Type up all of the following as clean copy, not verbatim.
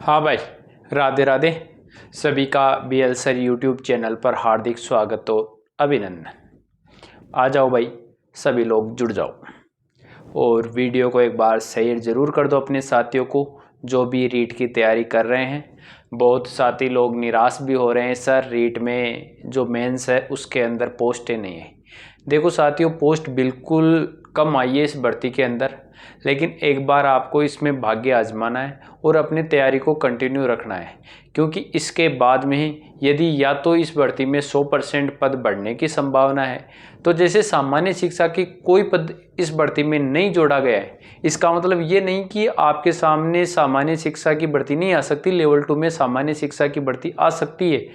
हाँ भाई, राधे राधे। सभी का BL सर यूट्यूब चैनल पर हार्दिक स्वागत हो, अभिनंदन। आ जाओ भाई, सभी लोग जुड़ जाओ और वीडियो को एक बार शेयर ज़रूर कर दो अपने साथियों को जो भी रीट की तैयारी कर रहे हैं। बहुत साथी लोग निराश भी हो रहे हैं, सर रीट में जो मेंस है उसके अंदर पोस्टें नहीं है। देखो साथियों, पोस्ट बिल्कुल कम आई है इस भर्ती के अंदर, लेकिन एक बार आपको इसमें भाग्य आजमाना है और अपनी तैयारी को कंटिन्यू रखना है, क्योंकि इसके बाद में ही यदि या तो इस भर्ती में 100% पद बढ़ने की संभावना है, तो जैसे सामान्य शिक्षा की कोई पद इस भर्ती में नहीं जोड़ा गया है, इसका मतलब ये नहीं कि आपके सामने सामान्य शिक्षा की भर्ती नहीं आ सकती। लेवल 2 में सामान्य शिक्षा की भर्ती आ सकती है,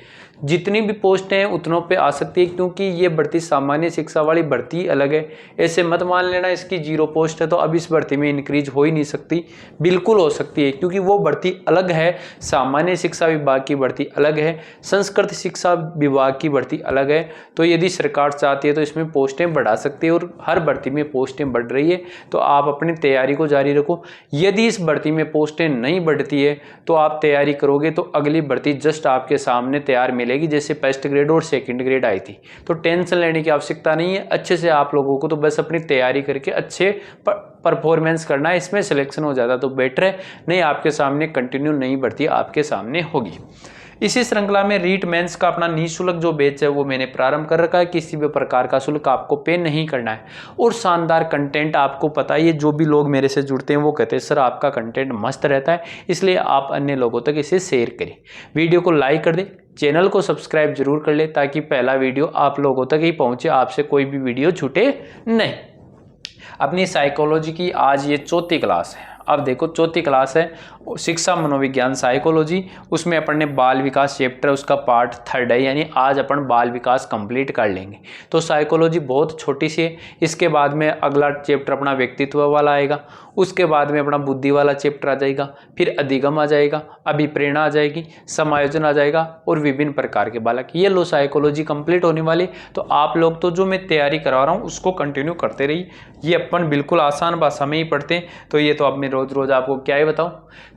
जितनी भी पोस्ट हैं उतनों पे आ सकती है, क्योंकि ये भर्ती सामान्य शिक्षा वाली भर्ती अलग है। ऐसे मत मान लेना इसकी 0 पोस्ट है तो अब इस भर्ती में इंक्रीज हो ही नहीं सकती। बिल्कुल हो सकती है, क्योंकि वो भर्ती अलग है, सामान्य शिक्षा विभाग की भर्ती अलग है, संस्कृत शिक्षा विभाग की भर्ती अलग है। तो यदि सरकार चाहती है तो इसमें पोस्टें बढ़ा सकती है और हर भर्ती में पोस्टें बढ़ रही है, तो आप अपनी तैयारी को जारी रखो। यदि इस भर्ती में पोस्टें नहीं बढ़ती है तो आप तैयारी करोगे तो अगली भर्ती जस्ट आपके सामने तैयार मिलेगी, जैसे फर्स्ट ग्रेड और सेकंड ग्रेड आई थी। तो टेंशन लेने की आवश्यकता नहीं है। अच्छे से आप लोगों को तो बस अपनी तैयारी करके अच्छे परफॉर्मेंस करना है, इसमें सिलेक्शन हो जाता तो बेटर है, नहीं आपके सामने कंटिन्यू नई भर्ती आपके सामने होगी। इसी श्रृंखला में रीट मेंस का अपना निःशुल्क जो बैच है वो मैंने प्रारंभ कर रखा है। किसी भी प्रकार का शुल्क आपको पे नहीं करना है और शानदार कंटेंट, आपको पता है जो भी लोग मेरे से जुड़ते हैं वो कहते हैं सर आपका कंटेंट मस्त रहता है, इसलिए आप अन्य लोगों तक इसे शेयर करें, वीडियो को लाइक कर दें, चैनल को सब्सक्राइब जरूर कर ले, ताकि पहला वीडियो आप लोगों तक ही पहुंचे, आपसे कोई भी वीडियो छूटे नहीं। अपनी साइकोलॉजी की आज ये 4थी क्लास है। अब देखो 4थी क्लास है, शिक्षा मनोविज्ञान साइकोलॉजी, उसमें अपन ने बाल विकास चैप्टर उसका पार्ट 3 है, यानी आज अपन बाल विकास कंप्लीट कर लेंगे। तो साइकोलॉजी बहुत छोटी सी है। इसके बाद में अगला चैप्टर अपना व्यक्तित्व वाला आएगा, उसके बाद में अपना बुद्धि वाला चैप्टर आ जाएगा, फिर अधिगम आ जाएगा, अभिप्रेरणा आ जाएगी, समायोजन आ जाएगा और विभिन्न प्रकार के बालक। ये लो साइकोलॉजी कंप्लीट होने वाली। तो आप लोग तो जो मैं तैयारी करवा रहा हूँ उसको कंटिन्यू करते रहिए। ये अपन बिल्कुल आसान भाषा में ही पढ़ते हैं, तो ये तो अब मैं रोज रोज आपको क्या ही बताऊं।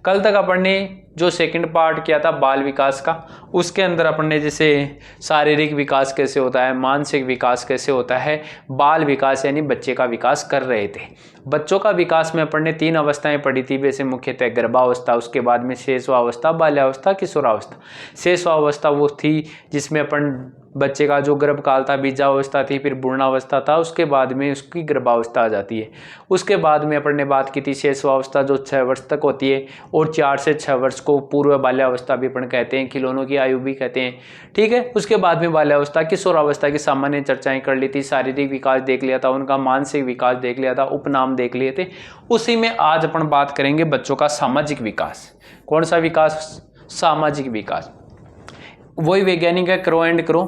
कल तक अपन ने जो सेकंड पार्ट किया था बाल विकास का, उसके अंदर अपन ने जैसे शारीरिक विकास कैसे होता है, मानसिक विकास कैसे होता है, बाल विकास यानी बच्चे का विकास कर रहे थे। बच्चों का विकास में अपन ने 3 अवस्थाएं पढ़ी थी, वैसे मुख्यतः गर्भावस्था, उसके बाद में शेषवावस्था, बाल्यावस्था, किशोरावस्था। शेषवावस्था वो थी जिसमें अपन बच्चे का जो गर्भकाल था, बीजावस्था थी, फिर पूर्णावस्था था, उसके बाद में उसकी गर्भावस्था आ जाती है। उसके बाद में अपन ने बात की थी शेषवावस्था जो 6 वर्ष तक होती है, और 4 से 6 वर्ष को पूर्व बाल्यावस्था भी अपन कहते हैं, खिलौनों की आयु भी कहते हैं, ठीक है। उसके बाद में बाल्यावस्था, किशोरावस्था की सामान्य चर्चाएं कर ली थी, शारीरिक विकास देख लिया था, उनका मानसिक विकास देख लिया था, उपनाम देख लिए थे। उसी में आज अपन बात करेंगे बच्चों का सामाजिक विकास। कौन सा विकास? सामाजिक विकास। वही वैज्ञानिक है, क्रो एंड क्रो।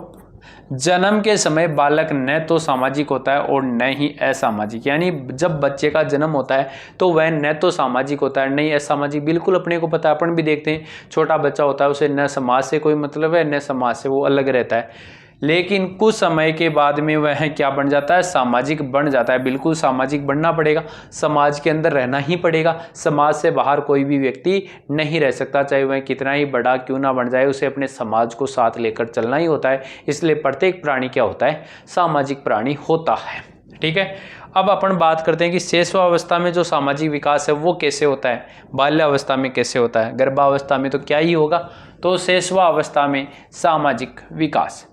जन्म के समय बालक न तो सामाजिक होता है और न ही असामाजिक, यानी जब बच्चे का जन्म होता है तो वह न तो सामाजिक होता है, नहीं असामाजिक। बिल्कुल अपने को पता है, अपन भी देखते हैं, छोटा बच्चा होता है उसे न समाज से कोई मतलब है, न समाज से, वो अलग रहता है। लेकिन कुछ समय के बाद में वह क्या बन जाता है? सामाजिक बन जाता है। बिल्कुल सामाजिक बनना पड़ेगा, समाज के अंदर रहना ही पड़ेगा। समाज से बाहर कोई भी व्यक्ति नहीं रह सकता, चाहे वह कितना ही बड़ा क्यों ना बन जाए, उसे अपने समाज को साथ लेकर चलना ही होता है। इसलिए प्रत्येक प्राणी क्या होता है? सामाजिक प्राणी होता है, ठीक है। अब अपन बात करते हैं कि शेषवावस्था में जो सामाजिक विकास है वो कैसे होता है, बाल्यावस्था में कैसे होता है, गर्भावस्था में तो क्या ही होगा। तो शेषवावस्था में सामाजिक विकास,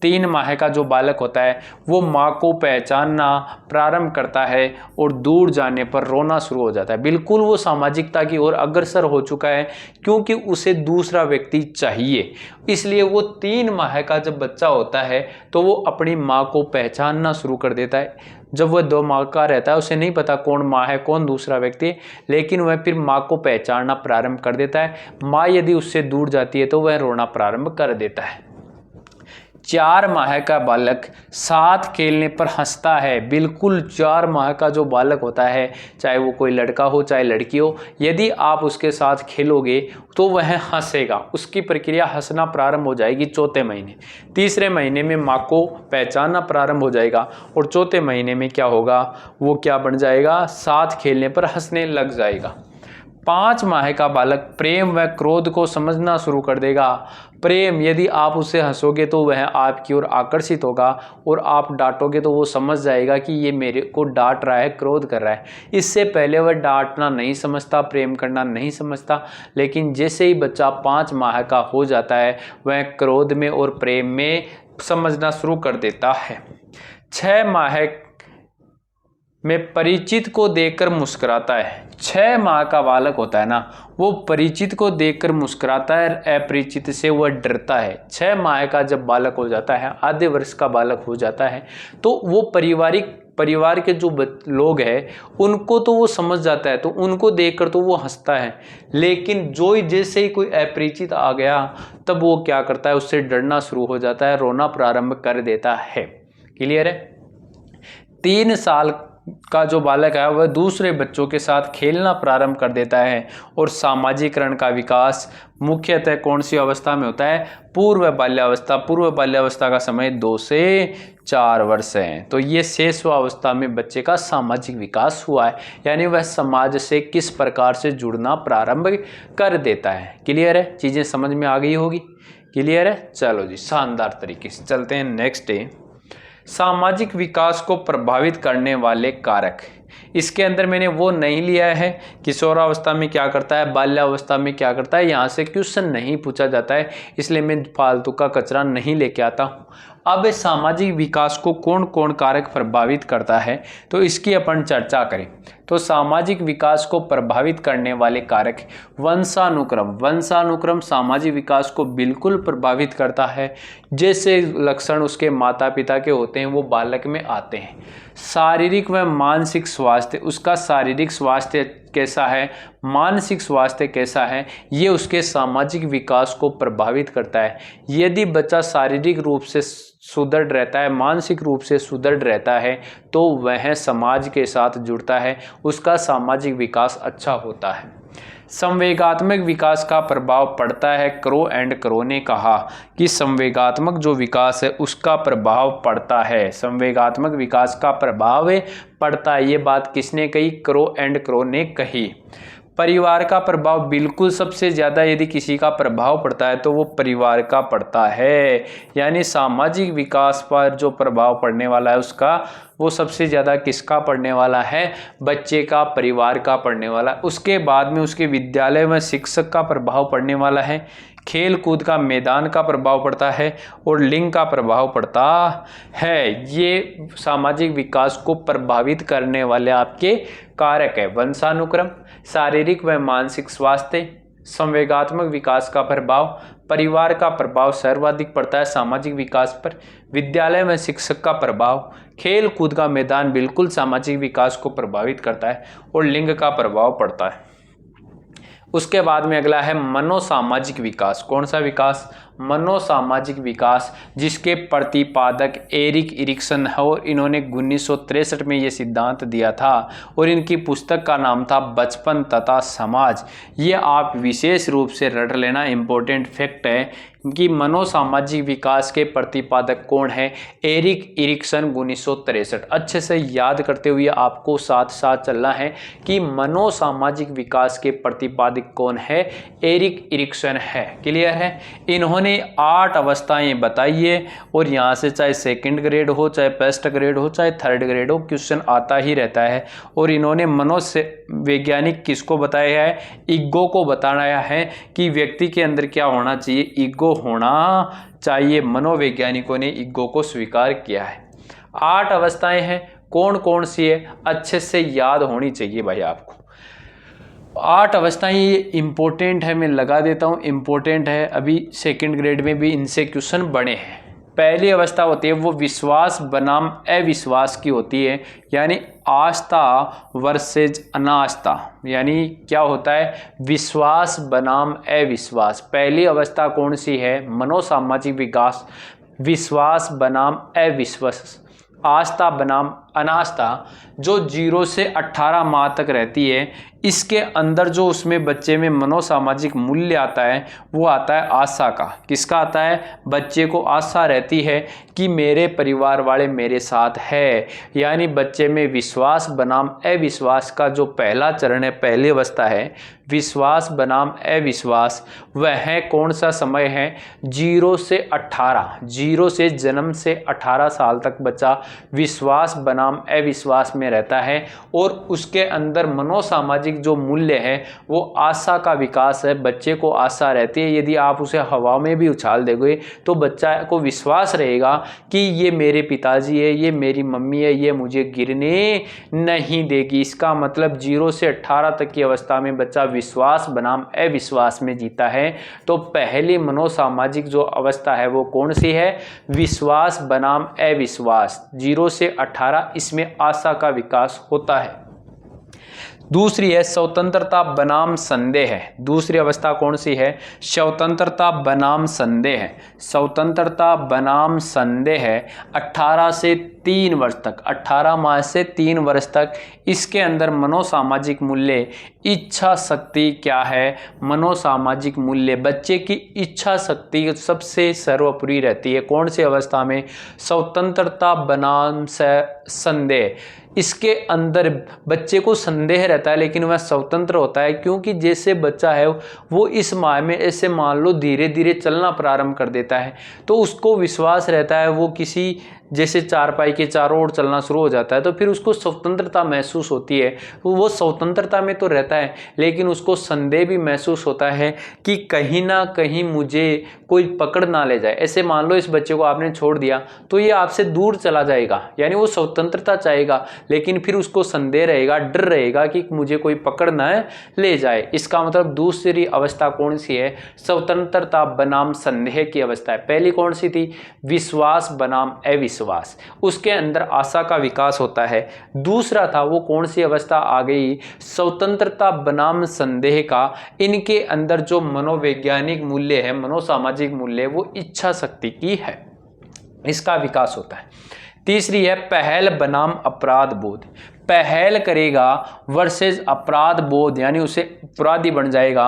3 माह का जो बालक होता है वो माँ को पहचानना प्रारंभ करता है और दूर जाने पर रोना शुरू हो जाता है। बिल्कुल वो सामाजिकता की ओर अग्रसर हो चुका है, क्योंकि उसे दूसरा व्यक्ति चाहिए। इसलिए वो 3 माह का जब बच्चा होता है तो वो अपनी माँ को पहचानना शुरू कर देता है। जब वह 2 माह का रहता है उसे नहीं पता कौन माँ है कौन दूसरा व्यक्ति है, लेकिन वह फिर माँ को पहचानना प्रारंभ कर देता है। माँ यदि उससे दूर जाती है तो वह रोना प्रारंभ कर देता है। 4 माह का बालक साथ खेलने पर हंसता है। बिल्कुल 4 माह का जो बालक होता है, चाहे वो कोई लड़का हो चाहे लड़की हो, यदि आप उसके साथ खेलोगे तो वह हंसेगा। उसकी प्रक्रिया हंसना प्रारंभ हो जाएगी 4थे महीने। 3रे महीने में माँ को पहचानना प्रारंभ हो जाएगा और 4थे महीने में क्या होगा, वो क्या बन जाएगा? साथ खेलने पर हंसने लग जाएगा। 5 माह का बालक प्रेम व क्रोध को समझना शुरू कर देगा। प्रेम, यदि आप उससे हंसोगे तो वह आपकी ओर आकर्षित होगा, और आप डांटोगे तो वो समझ जाएगा कि ये मेरे को डांट रहा है, क्रोध कर रहा है। इससे पहले वह डांटना नहीं समझता, प्रेम करना नहीं समझता, लेकिन जैसे ही बच्चा 5 माह का हो जाता है वह क्रोध में और प्रेम में समझना शुरू कर देता है। 6 माह में परिचित को देखकर मुस्कुराता है। 6 माह का बालक होता है ना, वो परिचित को देखकर मुस्कुराता है, अपरिचित से वह डरता है। 6 माह का जब बालक हो जाता है, आधे वर्ष का बालक हो जाता है, तो वो परिवार के जो लोग हैं उनको तो वो समझ जाता है, तो उनको देखकर तो वो हंसता है। लेकिन जैसे ही कोई अपरिचित आ गया तब वो क्या करता है, उससे डरना शुरू हो जाता है, रोना प्रारंभ कर देता है। क्लियर है? 3 साल का जो बालक है वह दूसरे बच्चों के साथ खेलना प्रारंभ कर देता है। और सामाजिकरण का विकास मुख्यतः कौन सी अवस्था में होता है? पूर्व बाल्यावस्था। पूर्व बाल्यावस्था का समय 2 से 4 वर्ष है। तो ये शैशवावस्था में बच्चे का सामाजिक विकास हुआ है, यानी वह समाज से किस प्रकार से जुड़ना प्रारंभ कर देता है। क्लियर है? चीज़ें समझ में आ गई होगी। क्लियर है? चलो जी, शानदार तरीके से चलते हैं। नेक्स्ट है सामाजिक विकास को प्रभावित करने वाले कारक। इसके अंदर मैंने वो नहीं लिया है किशोरावस्था में क्या करता है, बाल्यावस्था में क्या करता है, यहाँ से क्वेश्चन नहीं पूछा जाता है, इसलिए मैं फालतू का कचरा नहीं लेके आता हूँ। अब सामाजिक विकास को कौन कौन कारक प्रभावित करता है तो इसकी अपन चर्चा करें। तो सामाजिक विकास को प्रभावित करने वाले कारक वंशानुक्रम सामाजिक विकास को बिल्कुल प्रभावित करता है। जैसे लक्षण उसके माता पिता के होते हैं वो बालक में आते हैं। शारीरिक व मानसिक स्वास्थ्य, उसका शारीरिक स्वास्थ्य कैसा है, मानसिक स्वास्थ्य कैसा है, ये उसके सामाजिक विकास को प्रभावित करता है। यदि बच्चा शारीरिक रूप से सुदृढ़ रहता है, मानसिक रूप से सुदृढ़ रहता है, तो वह समाज के साथ जुड़ता है, उसका सामाजिक विकास अच्छा होता है। संवेगात्मक विकास का प्रभाव पड़ता है। क्रो ने कहा कि संवेगात्मक जो विकास है उसका प्रभाव पड़ता है। संवेगात्मक विकास का प्रभाव पड़ता है, ये बात किसने कही? क्रो ने कही। परिवार का प्रभाव बिल्कुल सबसे ज़्यादा यदि किसी का प्रभाव पड़ता है तो वो परिवार का पड़ता है, यानी सामाजिक विकास पर जो प्रभाव पड़ने वाला है उसका वो सबसे ज़्यादा किसका पड़ने वाला है? बच्चे का, परिवार का पड़ने वाला। उसके बाद में उसके विद्यालय में शिक्षक का प्रभाव पड़ने वाला है, खेल कूद का मैदान का प्रभाव पड़ता है और लिंग का प्रभाव पड़ता है। ये सामाजिक विकास को प्रभावित करने वाले आपके कारक है। वंशानुक्रम, शारीरिक व मानसिक स्वास्थ्य, संवेगात्मक विकास का प्रभाव, परिवार का प्रभाव सर्वाधिक पड़ता है सामाजिक विकास पर, विद्यालय में शिक्षक का प्रभाव, खेल कूद का मैदान बिल्कुल सामाजिक विकास को प्रभावित करता है और लिंग का प्रभाव पड़ता है। उसके बाद में अगला है मनोसामाजिक विकास। कौन सा विकास? मनोसामाजिक विकास, जिसके प्रतिपादक एरिक इरिक्सन है और इन्होंने 1963 में ये सिद्धांत दिया था और इनकी पुस्तक का नाम था बचपन तथा समाज। ये आप विशेष रूप से रट लेना, इम्पोर्टेंट फैक्ट है कि मनोसामाजिक विकास के प्रतिपादक कौन है? Erik Erikson 1963। अच्छे से याद करते हुए आपको साथ साथ चलना है कि मनोसामाजिक विकास के प्रतिपादक कौन है? एरिक इरिक्सन है। क्लियर है? इन्होंने 8 अवस्थाएं बताई है और यहाँ से चाहे सेकंड ग्रेड हो, चाहे फर्स्ट ग्रेड हो, चाहे थर्ड ग्रेड हो, क्वेश्चन आता ही रहता है। और इन्होंने मनोवैज्ञानिक किसको बताया है? ईगो को बताया है कि व्यक्ति के अंदर क्या होना चाहिए? ईगो होना चाहिए। मनोवैज्ञानिकों ने ईगो को स्वीकार किया है। 8 अवस्थाएं हैं, कौन कौन सी है अच्छे से याद होनी चाहिए भाई आपको। 8 अवस्थाएं ये इम्पोर्टेंट है, मैं लगा देता हूँ, इम्पोर्टेंट है। अभी सेकंड ग्रेड में भी इनसे क्वेश्चन बने हैं। पहली अवस्था होती है वो विश्वास बनाम अविश्वास की होती है, यानी आस्था वर्सेज अनास्था, यानी क्या होता है? विश्वास बनाम अविश्वास। पहली अवस्था कौन सी है? मनोसामाजिक विकास। विश्वास बनाम अविश्वास, आस्था बनाम अनावस्था जो 0 से 18 माह तक रहती है, इसके अंदर जो उसमें बच्चे में मनोसामाजिक मूल्य आता है वो आता है आशा का। किसका आता है? बच्चे को आशा रहती है कि मेरे परिवार वाले मेरे साथ है, यानी बच्चे में विश्वास बनाम अविश्वास का जो पहला चरण है, पहली अवस्था है विश्वास बनाम अविश्वास, वह कौन सा समय है? 0 से 18, 0 से जन्म से 18 साल तक बच्चा विश्वास बनाम अविश्वास में रहता है और उसके अंदर मनोसामाजिक जो मूल्य है वो आशा का विकास है। बच्चे को आशा रहती है, यदि आप उसे हवा में भी उछाल दोगे तो बच्चा को विश्वास रहेगा कि ये मेरे पिताजी है, ये मेरी मम्मी है, ये मुझे गिरने नहीं देगी। इसका मतलब 0 से 18 तक की अवस्था में बच्चा विश्वास बनाम अविश्वास में जीता है। तो पहली मनोसामाजिक जो अवस्था है वो कौन सी है? विश्वास बनाम अविश्वास, 0 से 18, इसमें आशा का विकास होता है। दूसरी है स्वतंत्रता बनाम संदेह। दूसरी अवस्था कौन सी है? स्वतंत्रता बनाम संदेह। स्वतंत्रता बनाम संदेह 18 से 3 वर्ष तक, 18 माह से 3 वर्ष तक इसके अंदर मनोसामाजिक मूल्य इच्छा शक्ति क्या है? मनोसामाजिक मूल्य, बच्चे की इच्छा शक्ति सबसे सर्वोपरि रहती है। कौन सी अवस्था में? स्वतंत्रता बनाम संदेह। इसके अंदर बच्चे को संदेह रहता है लेकिन वह स्वतंत्र होता है, क्योंकि जैसे बच्चा है वो इस माह में ऐसे मान लो धीरे धीरे चलना प्रारंभ कर देता है, तो उसको विश्वास रहता है वो किसी जैसे चारपाई के चारों ओर चलना शुरू हो जाता है, तो फिर उसको स्वतंत्रता महसूस होती है। वो स्वतंत्रता में तो रहता है लेकिन उसको संदेह भी महसूस होता है कि कहीं ना कहीं मुझे कोई पकड़ ना ले जाए। ऐसे मान लो इस बच्चे को आपने छोड़ दिया तो ये आपसे दूर चला जाएगा, यानी वो स्वतंत्रता चाहेगा लेकिन फिर उसको संदेह रहेगा, डर रहेगा कि मुझे कोई पकड़ ना ले जाए। इसका मतलब दूसरी अवस्था कौन सी है? स्वतंत्रता बनाम संदेह की अवस्था है। पहली कौन सी थी? विश्वास बनाम अविश्वास, उसके अंदर आशा का विकास होता है। दूसरा था वो कौन सी अवस्था आ गई? स्वतंत्रता बनाम संदेह का। इनके अंदर जो मनोवैज्ञानिक मूल्य है, मनोसामाजिक मूल्य, वो इच्छा शक्ति की है, इसका विकास होता है। तीसरी है पहल बनाम अपराध बोध। पहल करेगा वर्सेस अपराध बोध, यानी उसे अपराधी बन जाएगा।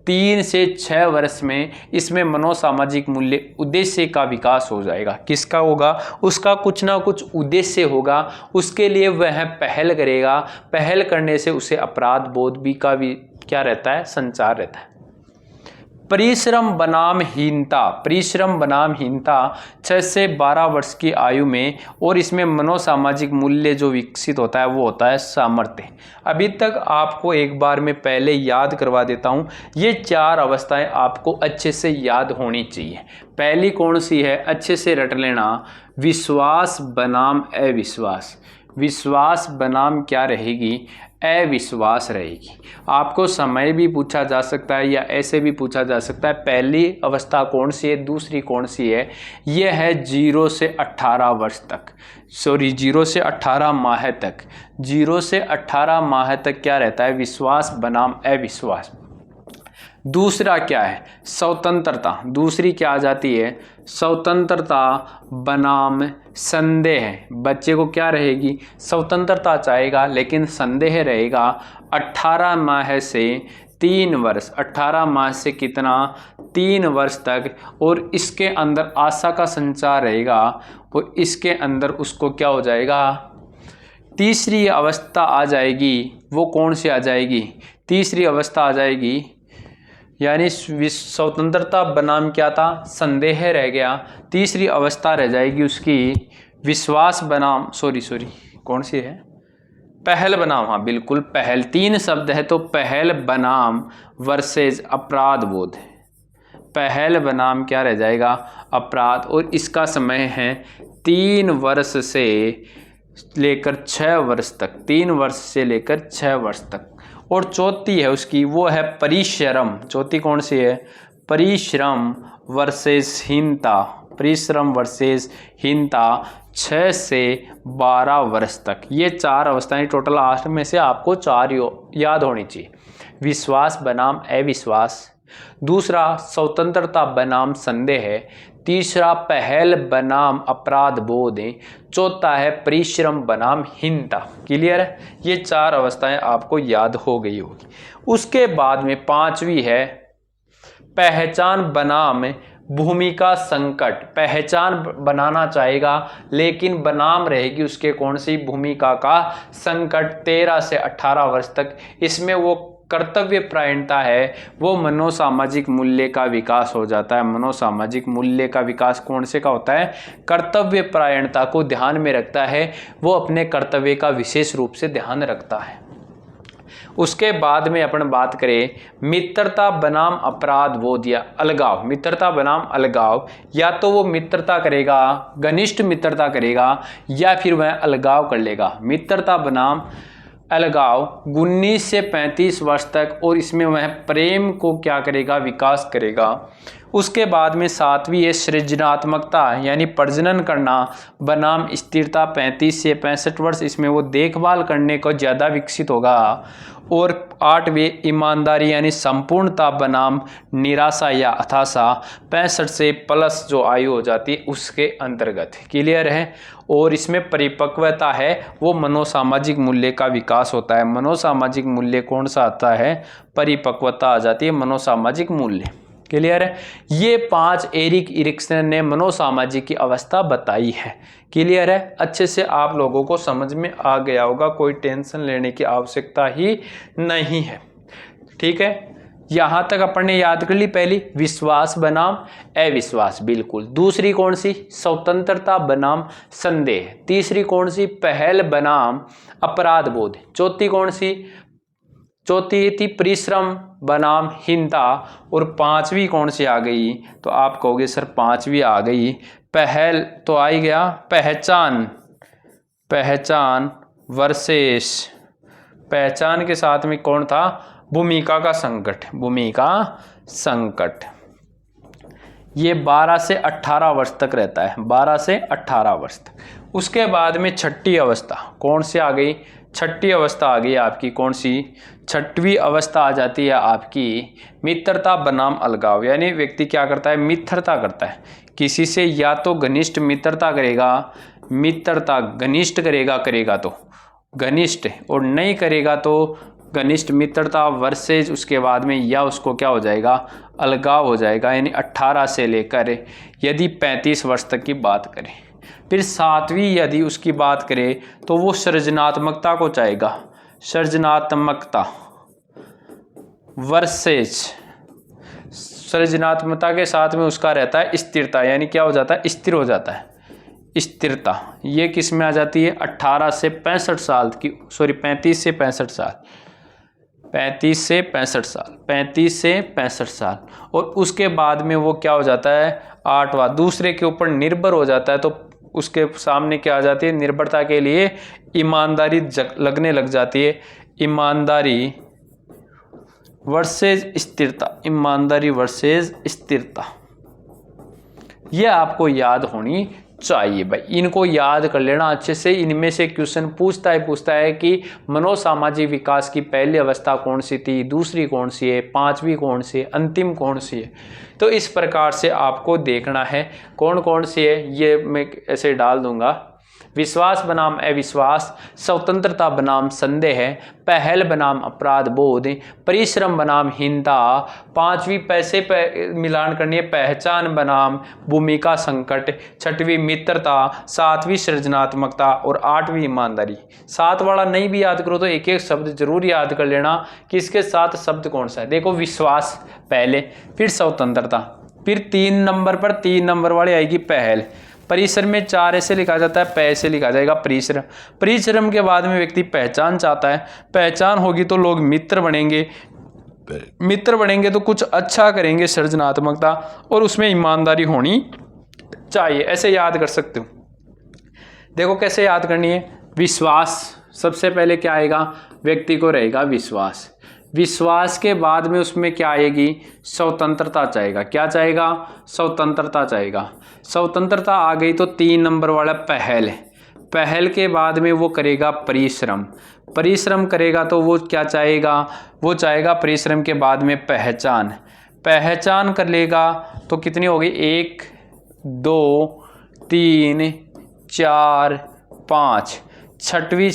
3 से 6 वर्ष में इसमें मनोसामाजिक मूल्य उद्देश्य का विकास हो जाएगा। किसका होगा? उसका कुछ ना कुछ उद्देश्य होगा, उसके लिए वह पहल करेगा। पहल करने से उसे अपराध बोध भी का भी क्या रहता है? संचार रहता है। परिश्रम बनाम हीनता। परिश्रम बनाम हीनता 6 से 12 वर्ष की आयु में, और इसमें मनोसामाजिक मूल्य जो विकसित होता है वो होता है सामर्थ्य। अभी तक आपको एक बार मैं पहले याद करवा देता हूँ, ये 4 अवस्थाएं आपको अच्छे से याद होनी चाहिए। पहली कौन सी है? अच्छे से रट लेना, विश्वास बनाम अविश्वास। विश्वास बनाम क्या रहेगी? अविश्वास रहेगी। आपको समय भी पूछा जा सकता है या ऐसे भी पूछा जा सकता है। पहली अवस्था कौन सी है? दूसरी कौन सी है? यह है 0 से 18 वर्ष तक, 0 से 18 माह तक। 0 से 18 माह तक क्या रहता है? विश्वास बनाम अविश्वास। दूसरा क्या है? स्वतंत्रता। दूसरी क्या आ जाती है? स्वतंत्रता बनाम संदेह। बच्चे को क्या रहेगी? स्वतंत्रता चाहेगा लेकिन संदेह रहेगा। 18 माह से 3 वर्ष, 18 माह से कितना? 3 वर्ष तक, और इसके अंदर आशा का संचार रहेगा और इसके अंदर उसको क्या हो जाएगा? तीसरी अवस्था आ जाएगी। वो कौन सी आ जाएगी? तीसरी अवस्था आ जाएगी, यानी स्वतंत्रता बनाम क्या था? संदेह रह गया। तीसरी अवस्था रह जाएगी उसकी विश्वास बनाम कौन सी है? पहल बनाम। हाँ बिल्कुल, पहल। 3 शब्द है तो पहल बनाम वर्सेस अपराध बोध। पहल बनाम क्या रह जाएगा? अपराध, और इसका समय है 3 वर्ष से लेकर 6 वर्ष तक। 3 वर्ष से लेकर 6 वर्ष तक। और चौथी है उसकी, वो है परिश्रम। चौथी कौन सी है? परिश्रम वर्सेस हीनता। परिश्रम वर्सेस हीनता 6 से 12 वर्ष तक। ये 4 अवस्थाएं, टोटल 8 में से आपको 4 याद होनी चाहिए। विश्वास बनाम अविश्वास, दूसरा स्वतंत्रता बनाम संदेह है, तीसरा पहल बनाम अपराध बोध है, चौथा है परिश्रम बनाम हीनता। क्लियर है? ये 4 अवस्थाएं आपको याद हो गई होगी। उसके बाद में 5वीं है पहचान बनाम भूमिका संकट। पहचान बनाना चाहेगा लेकिन बनाम रहेगी उसके कौन सी? भूमिका का संकट। 13 से 18 वर्ष तक इसमें वो कर्तव्य परायणता है, वो मनोसामाजिक मूल्य का विकास हो जाता है। मनोसामाजिक मूल्य का विकास कौन से का होता है? कर्तव्य परायणता को ध्यान में रखता है, वो अपने कर्तव्य का विशेष रूप से ध्यान रखता है। उसके बाद में अपन बात करें मित्रता बनाम अपराध बोध या अलगाव। मित्रता बनाम अलगाव, या तो वो मित्रता करेगा, घनिष्ठ मित्रता करेगा, या फिर वह अलगाव कर लेगा। मित्रता बनाम अलगाव 19 से 35 वर्ष तक, और इसमें वह प्रेम को क्या करेगा? विकास करेगा। उसके बाद में 7वीं है सृजनात्मकता यानी प्रजनन करना बनाम स्थिरता 35 से 65 वर्ष, इसमें वो देखभाल करने को ज़्यादा विकसित होगा। और 8वीं ईमानदारी यानी संपूर्णता बनाम निराशा या हताशा 65 से प्लस जो आयु हो जाती है उसके अंतर्गत। क्लियर है? और इसमें परिपक्वता है, वो मनोसामाजिक मूल्य का विकास होता है। मनोसामाजिक मूल्य कौन सा आता है? परिपक्वता आ जाती है मनोसामाजिक मूल्य। क्लियर है? ये 5 एरिक इरिक्सन ने मनोसामाजिक की अवस्था बताई है। क्लियर है? अच्छे से आप लोगों को समझ में आ गया होगा, कोई टेंशन लेने की आवश्यकता ही नहीं है। ठीक है, यहाँ तक अपन ने याद कर ली। पहली विश्वास बनाम अविश्वास, बिल्कुल। दूसरी कौन सी? स्वतंत्रता बनाम संदेह। तीसरी कौन सी? पहल बनाम अपराध बोध। चौथी कौन सी? चौथी थी परिश्रम बनाम हीनता। और 5वीं कौन सी आ गई? तो आप कहोगे सर 5वीं आ गई पहल, तो आ ही गया पहचान। पहचान वर्सेस पहचान के साथ में कौन था? भूमिका का संकट। भूमिका संकट ये 12 से 18 वर्ष तक रहता है। 12 से 18 वर्ष तक। उसके बाद में 6ठी अवस्था कौन सी आ गई? 6ठी अवस्था आ गई आपकी कौन सी? 6वीं अवस्था आ जाती है आपकी मित्रता बनाम अलगाव। यानी व्यक्ति क्या करता है? मित्रता करता है किसी से, या तो घनिष्ठ मित्रता करेगा, मित्रता घनिष्ठ करेगा तो घनिष्ठ, और नहीं करेगा तो घनिष्ठ मित्रता वर्सेज उसके बाद में या उसको क्या हो जाएगा? अलगाव हो जाएगा। यानी 18 से लेकर यदि 35 वर्ष तक की बात करें। फिर 7वीं यदि उसकी बात करें तो वो सृजनात्मकता को चाहेगा। सृजनात्मकता वर्सेज सृजनात्मकता के साथ में उसका रहता है स्थिरता, यानी क्या हो जाता है? स्थिर हो जाता है। स्थिरता ये किस में आ जाती है? 18 से 65 साल की, सॉरी 35 से 65 साल, 35 से 65 साल, 35 से 65 साल। और उसके बाद में वो क्या हो जाता है? 8वां दूसरे के ऊपर निर्भर हो जाता है। तो उसके सामने क्या आ जाती है? निर्भरता के लिए ईमानदारी लगने लग जाती है। ईमानदारी वर्सेज स्थिरता। ईमानदारी वर्सेज स्थिरता, ये आपको याद होनी चाहिए भाई। इनको याद कर लेना अच्छे से। इनमें से क्वेश्चन पूछता है कि मनोसामाजिक विकास की पहली अवस्था कौन सी थी, दूसरी कौन सी है, 5वीं कौन सी है, अंतिम कौन सी है। तो इस प्रकार से आपको देखना है कौन कौन सी है। ये मैं ऐसे डाल दूंगा। विश्वास बनाम अविश्वास, स्वतंत्रता बनाम संदेह, पहल बनाम अपराध बोध, परिश्रम बनाम हीनता, 5वीं पैसे मिलान करनी है पहचान बनाम भूमिका संकट, 6वीं मित्रता, 7वीं सृजनात्मकता और 8वीं ईमानदारी। 7 वाला नहीं भी याद करो तो एक एक शब्द जरूर याद कर लेना कि इसके साथ शब्द कौन सा है। देखो विश्वास पहले, फिर स्वतंत्रता, फिर 3 नंबर पर 3 नंबर वाली आएगी पहल। परिश्रम में 4 ऐसे लिखा जाता है, पैसे लिखा जाएगा परिश्रम। परिश्रम के बाद में व्यक्ति पहचान चाहता है, पहचान होगी तो लोग मित्र बनेंगे, मित्र बनेंगे तो कुछ अच्छा करेंगे, सृजनात्मकता, और उसमें ईमानदारी होनी चाहिए। ऐसे याद कर सकते हो। देखो कैसे याद करनी है। विश्वास सबसे पहले क्या आएगा? व्यक्ति को रहेगा विश्वास। विश्वास के बाद में उसमें क्या आएगी? स्वतंत्रता चाहेगा। क्या चाहेगा? स्वतंत्रता चाहेगा। स्वतंत्रता आ गई तो 3 नंबर वाला पहल है। पहल के बाद में वो करेगा परिश्रम। परिश्रम करेगा तो वो क्या चाहेगा? वो चाहेगा परिश्रम के बाद में पहचान। पहचान कर लेगा तो कितनी होगी, 1 2 3 4 5, छठवीं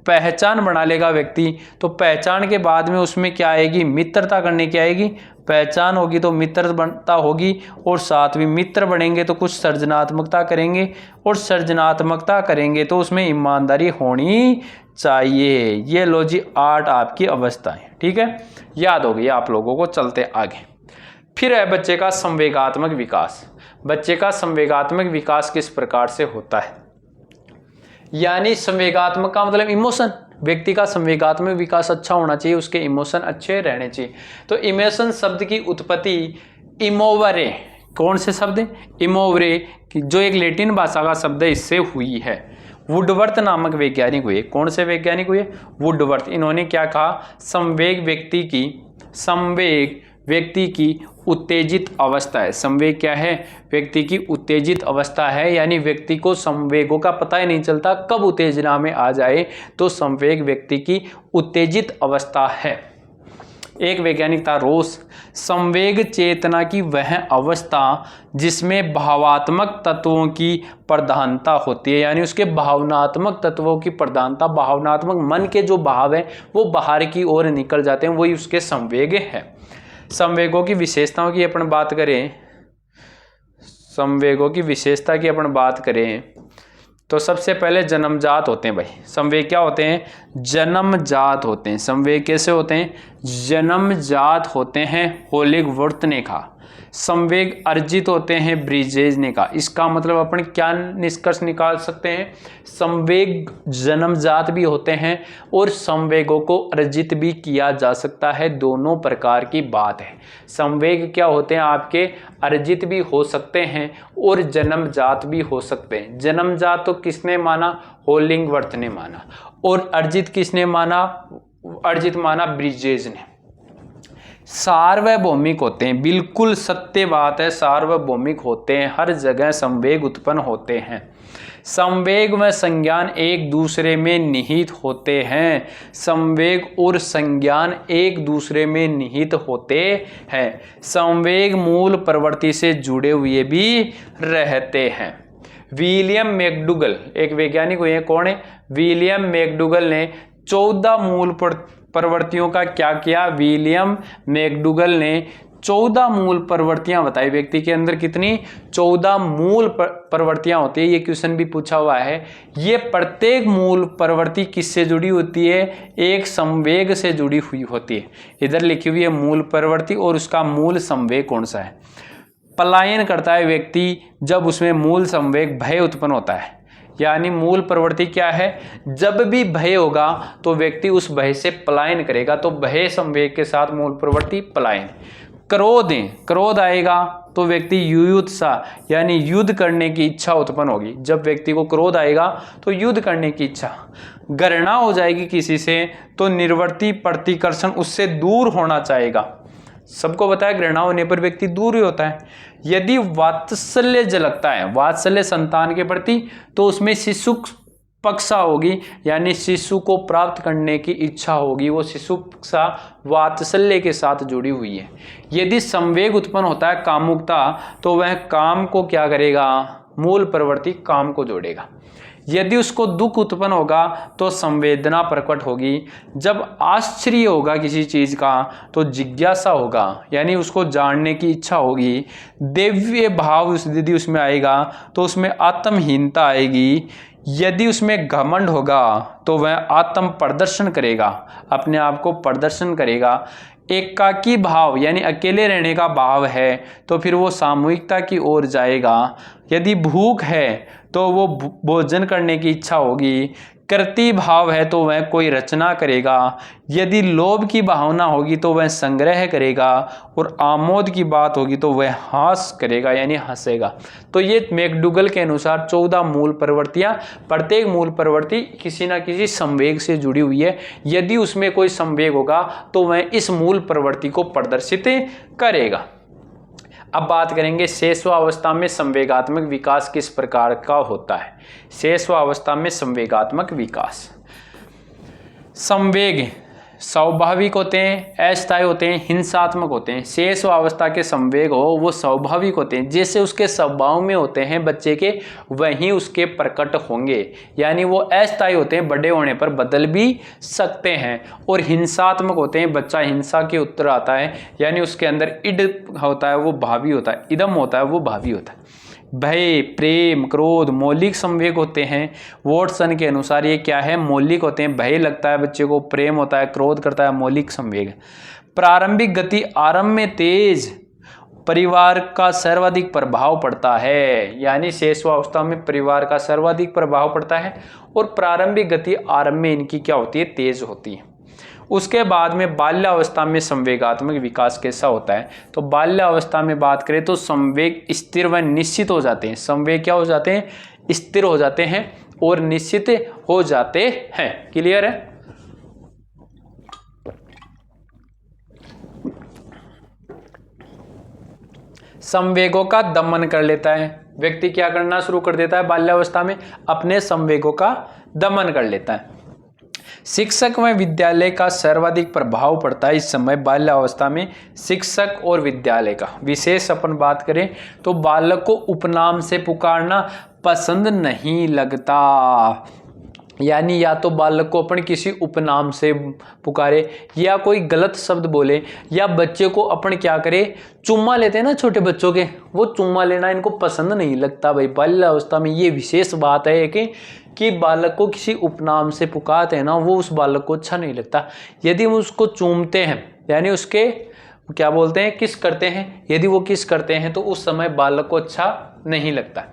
पहचान बना लेगा व्यक्ति। तो पहचान के बाद में उसमें क्या आएगी, मित्रता करने की आएगी। पहचान होगी तो मित्रता होगी, और साथ भी मित्र बनेंगे तो कुछ सृजनात्मकता करेंगे, और सृजनात्मकता करेंगे तो उसमें ईमानदारी होनी चाहिए। ये लो जी 8 आपकी अवस्थाएं, ठीक है, याद हो गई आप लोगों को। चलते आगे। फिर है बच्चे का संवेगात्मक विकास। बच्चे का संवेगात्मक विकास किस प्रकार से होता है, यानी संवेगात्मक का मतलब इमोशन। व्यक्ति का संवेगात्मक विकास अच्छा होना चाहिए, उसके इमोशन अच्छे रहने चाहिए। तो इमोशन शब्द की उत्पत्ति इमोवरे, कौन से शब्द, इमोवरे, जो एक लैटिन भाषा का शब्द है, इससे हुई है। वुडवर्थ नामक वैज्ञानिक हुए। कौन से वैज्ञानिक हुए, वुडवर्थ। इन्होंने क्या कहा, संवेग व्यक्ति की उत्तेजित अवस्था है। संवेग क्या है, व्यक्ति की उत्तेजित अवस्था है, यानी व्यक्ति को संवेगों का पता ही नहीं चलता कब उत्तेजना में आ जाए, तो संवेग व्यक्ति की उत्तेजित अवस्था है। एक वैज्ञानिक था रोस। संवेग चेतना की वह अवस्था जिसमें भावात्मक तत्वों की प्रधानता होती है, यानी उसके भावनात्मक तत्वों की प्रधानता, भावनात्मक मन के जो भाव है वो बाहर की ओर निकल जाते हैं, वही उसके संवेग है। संवेगों की विशेषताओं की अपन बात करें, संवेगों की विशेषता की अपन बात करें तो सबसे पहले जन्मजात होते हैं भाई। संवेग क्या होते हैं, जन्मजात होते हैं। संवेग कैसे होते हैं, जन्मजात होते हैं। होलिगवर्थ ने कहा। संवेग अर्जित होते हैं, ब्रिजेज ने कहा। इसका मतलब अपन क्या निष्कर्ष निकाल सकते हैं, संवेग जन्मजात भी होते हैं और संवेगों को अर्जित भी किया जा सकता है, दोनों प्रकार की बात है। संवेग क्या होते हैं आपके, अर्जित भी हो सकते हैं और जन्मजात भी हो सकते हैं। जन्मजात तो किसने माना, होलिगवर्थ ने माना, और अर्जित किसने माना, अर्जित माना ब्रिजेज ने। सार्वभौमिक होते हैं, बिल्कुल सत्य बात है, सार्वभौमिक होते हैं, हर जगह संवेग उत्पन्न होते हैं। संवेग व संज्ञान एक दूसरे में निहित होते हैं। संवेग और संज्ञान एक दूसरे में निहित होते हैं। संवेग मूल प्रवृत्ति से जुड़े हुए भी रहते हैं। विलियम मैकडूगल एक वैज्ञानिक हुए, कौन है, विलियम मैकडूगल ने 14 मूल प्रवृत्तियों का क्या किया, विलियम मैकडूगल ने 14 मूल प्रवृत्तियां बताई। व्यक्ति के अंदर कितनी, 14 मूल प्रवृत्तियां होती है। ये क्वेश्चन भी पूछा हुआ है। ये प्रत्येक मूल प्रवृत्ति किससे जुड़ी होती है, एक संवेग से जुड़ी हुई होती है। इधर लिखी हुई है मूल प्रवृत्ति और उसका मूल संवेग कौन सा है। पलायन करता है व्यक्ति जब उसमें मूल संवेग भय उत्पन्न होता है, यानी मूल प्रवृत्ति क्या है, जब भी भय होगा तो व्यक्ति उस भय से पलायन करेगा, तो भय संवेग के साथ मूल प्रवृत्ति पलायन। क्रोध आएगा तो व्यक्ति युयुत्सा यानी युद्ध करने की इच्छा उत्पन्न होगी। जब व्यक्ति को क्रोध आएगा तो युद्ध करने की इच्छा। घृणा हो जाएगी किसी से तो निर्वर्ती प्रतिकर्षण, उससे दूर होना चाहेगा। सबको बताया घृणा होने पर व्यक्ति दूर ही होता है। यदि वात्सल्य झलकता है, वात्सल्य संतान के प्रति, तो उसमें शिशु पक्षा होगी, यानी शिशु को प्राप्त करने की इच्छा होगी। वो शिशु पक्षा वात्सल्य के साथ जुड़ी हुई है। यदि संवेग उत्पन्न होता है कामुकता, तो वह काम को क्या करेगा, मूल प्रवृत्ति काम को जोड़ेगा। यदि उसको दुख उत्पन्न होगा तो संवेदना प्रकट होगी। जब आश्चर्य होगा किसी चीज का तो जिज्ञासा होगा, यानी उसको जानने की इच्छा होगी। दिव्य भाव यदि उसमें आएगा तो उसमें आत्महीनता आएगी। यदि उसमें घमंड होगा तो वह आत्म प्रदर्शन करेगा, अपने आप को प्रदर्शन करेगा। एकाकी भाव यानी अकेले रहने का भाव है तो फिर वो सामूहिकता की ओर जाएगा। यदि भूख है तो वो भोजन करने की इच्छा होगी। कृति भाव है तो वह कोई रचना करेगा। यदि लोभ की भावना होगी तो वह संग्रह करेगा, और आमोद की बात होगी तो वह हास करेगा यानी हंसेगा। तो ये मैकडूगल के अनुसार 14 मूल प्रवृत्तियां, प्रत्येक मूल प्रवृत्ति किसी न किसी संवेग से जुड़ी हुई है। यदि उसमें कोई संवेग होगा तो वह इस मूल प्रवृत्ति को प्रदर्शित करेगा। अब बात करेंगे शेषवावस्था में संवेगात्मक विकास किस प्रकार का होता है। शेषवावस्था में संवेगात्मक विकास, संवेग स्वाभाविक होते हैं, अस्थायी होते हैं, हिंसात्मक होते हैं। शेष अवस्था के संवेग हो वो स्वाभाविक होते हैं, जैसे उसके स्वभाव में होते हैं बच्चे के वहीं उसके प्रकट होंगे। यानी वो अस्थायी होते हैं, बड़े होने पर बदल भी सकते हैं। और हिंसात्मक होते हैं, बच्चा हिंसा के उत्तर आता है, यानी उसके अंदर इड होता है वो भावी होता है, इदम होता है वो भावी होता है। भय, प्रेम, क्रोध मौलिक संवेग होते हैं। वॉटसन के अनुसार ये क्या है, मौलिक होते हैं। भय लगता है बच्चे को, प्रेम होता है, क्रोध करता है, मौलिक संवेग। प्रारंभिक गति आरंभ में तेज, परिवार का सर्वाधिक प्रभाव पड़ता है, यानी शेषावस्था में परिवार का सर्वाधिक प्रभाव पड़ता है और प्रारंभिक गति आरंभ में इनकी क्या होती है, तेज होती है। उसके बाद में बाल्यावस्था में संवेगात्मक विकास कैसा होता है, तो बाल्यावस्था में बात करें तो संवेग स्थिर व निश्चित हो जाते हैं। संवेग क्या हो जाते हैं, स्थिर हो जाते हैं और निश्चित हो जाते हैं। क्लियर है। संवेगों का दमन कर लेता है व्यक्ति, क्या करना शुरू कर देता है बाल्यावस्था में, अपने संवेगों का दमन कर लेता है। शिक्षक व विद्यालय का सर्वाधिक प्रभाव पड़ता है इस समय बाल्यावस्था में, शिक्षक और विद्यालय का। विशेष अपन बात करें तो बालक को उपनाम से पुकारना पसंद नहीं लगता, यानी या तो बालक को अपन किसी उपनाम से पुकारे या कोई गलत शब्द बोले, या बच्चे को अपन क्या करे, चुम्मा लेते हैं ना छोटे बच्चों के, वो चुम्मा लेना इनको पसंद नहीं लगता भाई। बाल्यावस्था में ये विशेष बात है कि बालक को किसी उपनाम से पुकारते हैं ना, वो उस बालक को अच्छा नहीं लगता। यदि वो उसको चूमते हैं, यानी उसके क्या बोलते हैं, किस करते हैं, यदि वो किस करते हैं तो उस समय बालक को अच्छा नहीं लगता।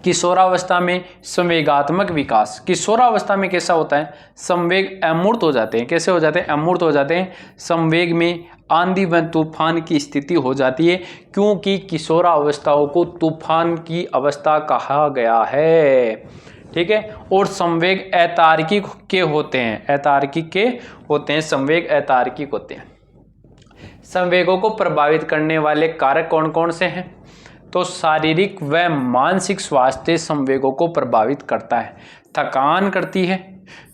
किशोरावस्था में संवेगात्मक विकास, किशोरावस्था में कैसा होता है, संवेग अमूर्त हो जाते हैं। कैसे हो जाते हैं, अमूर्त हो जाते हैं। संवेग में आंधी व तूफान की स्थिति हो जाती है, क्योंकि किशोरावस्थाओं को तूफान की अवस्था कहा गया है। ठीक है। और संवेग अतार्किक के होते हैं, अतार्किक के होते हैं, संवेग अतार्किक होते हैं। संवेगों को प्रभावित करने वाले कारक कौन कौन से हैं, तो शारीरिक व मानसिक स्वास्थ्य संवेगों को प्रभावित करता है। थकान करती है,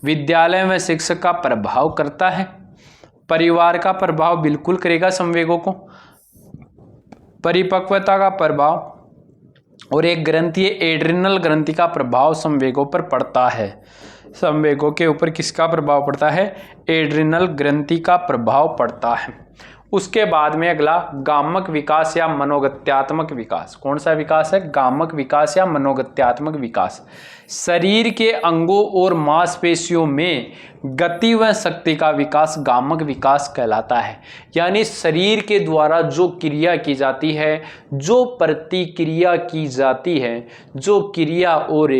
विद्यालय में शिक्षक का प्रभाव करता है, परिवार का प्रभाव बिल्कुल करेगा संवेगों को, परिपक्वता का प्रभाव, और एक ग्रंथि है एड्रिनल ग्रंथि का प्रभाव संवेगों पर पड़ता है। संवेगों के ऊपर किसका प्रभाव पड़ता है, एड्रिनल ग्रंथि का प्रभाव पड़ता है। उसके बाद में अगला गामक विकास या मनोगत्यात्मक विकास। कौन सा विकास है, गामक विकास या मनोगत्यात्मक विकास। शरीर के अंगों और मांसपेशियों में गति व शक्ति का विकास गामक विकास कहलाता है। यानी शरीर के द्वारा जो क्रिया की जाती है, जो प्रतिक्रिया की जाती है, जो क्रिया और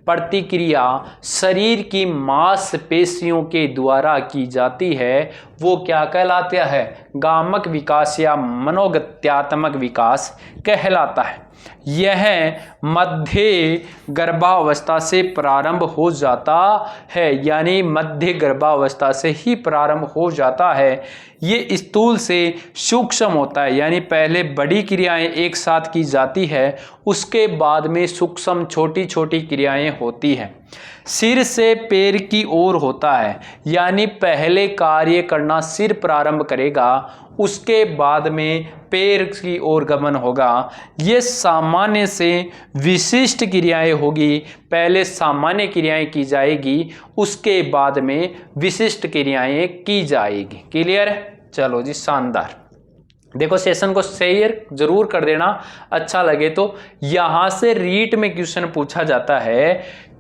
प्रतिक्रिया शरीर की मांसपेशियों के द्वारा की जाती है, वो क्या कहलाता है, गामक विकास या मनोगत्यात्मक विकास कहलाता है। यह मध्य गर्भावस्था से प्रारंभ हो जाता है, यानी मध्य गर्भावस्था से ही प्रारंभ हो जाता है। ये स्थूल से सूक्ष्म होता है, यानी पहले बड़ी क्रियाएं एक साथ की जाती है, उसके बाद में सूक्ष्म छोटी छोटी क्रियाएं होती हैं। सिर से पैर की ओर होता है, यानी पहले कार्य करना सिर प्रारंभ करेगा, उसके बाद में पैर की ओर गमन होगा। ये सामान्य से विशिष्ट क्रियाएं होगी, पहले सामान्य क्रियाएं की जाएगी, उसके बाद में विशिष्ट क्रियाएं की जाएगी। क्लियर है, चलो जी, शानदार। देखो सेशन को शेयर जरूर कर देना, अच्छा लगे तो। यहां से रीट में क्वेश्चन पूछा जाता है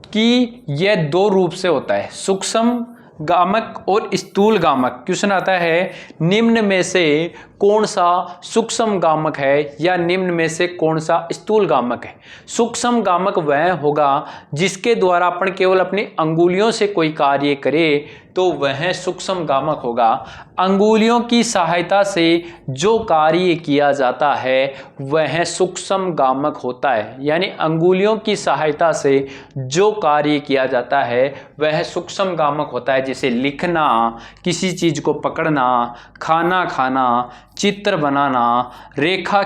कि यह दो रूप से होता है, सूक्ष्म गामक और स्थूल गामक। क्वेश्चन आता है निम्न में से कौन सा सूक्ष्म गामक है या निम्न में से कौन सा स्थूल गामक है। सूक्ष्म गामक वह होगा जिसके द्वारा अपन केवल अपनी अंगुलियों से कोई कार्य करे तो वह सूक्ष्म गामक होगा। अंगुलियों की सहायता से जो कार्य किया जाता है वह सूक्ष्म गामक होता है, यानी अंगुलियों की सहायता से जो कार्य किया जाता है वह सूक्ष्म गामक होता है। जैसे लिखना, किसी चीज को पकड़ना, खाना खाना, चित्र बनाना, रेखा